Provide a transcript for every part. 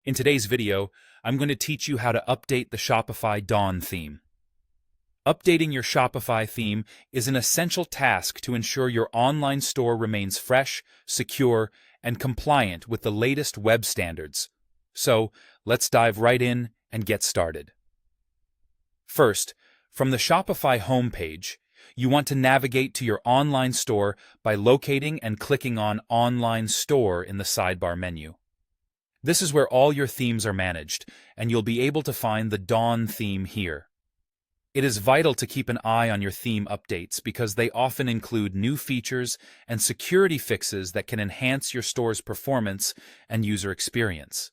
In today's video, I'm going to teach you how to update the Shopify Dawn theme. Updating your Shopify theme is an essential task to ensure your online store remains fresh, secure, and compliant with the latest web standards. So, let's dive right in and get started. First, from the Shopify homepage, you want to navigate to your online store by locating and clicking on Online Store in the sidebar menu. This is where all your themes are managed, and you'll be able to find the Dawn theme here. It is vital to keep an eye on your theme updates because they often include new features and security fixes that can enhance your store's performance and user experience.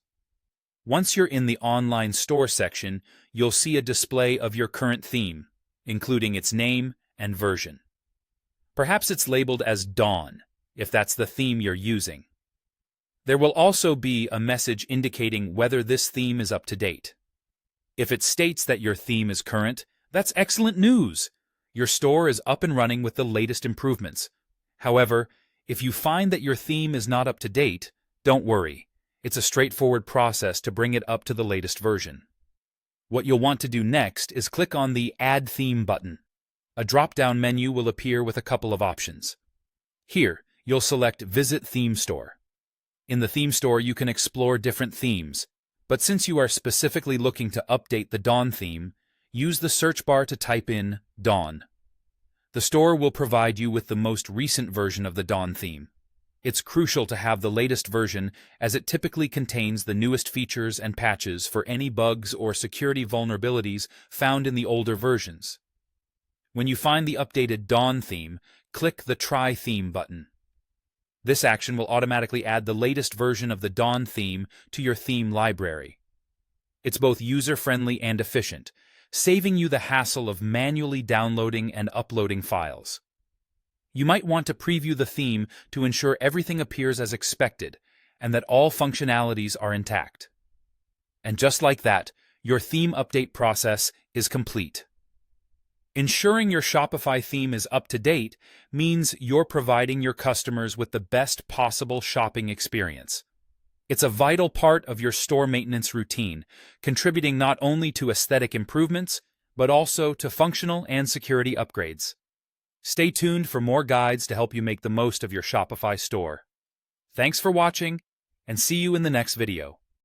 Once you're in the online store section, you'll see a display of your current theme, including its name and version. Perhaps it's labeled as Dawn, if that's the theme you're using. There will also be a message indicating whether this theme is up to date. If it states that your theme is current, that's excellent news. Your store is up and running with the latest improvements. However, if you find that your theme is not up to date, don't worry. It's a straightforward process to bring it up to the latest version. What you'll want to do next is click on the Add Theme button. A drop-down menu will appear with a couple of options. Here, you'll select Visit Theme Store. In the theme store, you can explore different themes, but since you are specifically looking to update the Dawn theme, use the search bar to type in Dawn. The store will provide you with the most recent version of the Dawn theme. It's crucial to have the latest version as it typically contains the newest features and patches for any bugs or security vulnerabilities found in the older versions. When you find the updated Dawn theme, click the Try Theme button. This action will automatically add the latest version of the Dawn theme to your theme library. It's both user-friendly and efficient, saving you the hassle of manually downloading and uploading files. You might want to preview the theme to ensure everything appears as expected and that all functionalities are intact. And just like that, your theme update process is complete. Ensuring your Shopify theme is up to date means you're providing your customers with the best possible shopping experience. It's a vital part of your store maintenance routine, contributing not only to aesthetic improvements, but also to functional and security upgrades. Stay tuned for more guides to help you make the most of your Shopify store. Thanks for watching, and see you in the next video.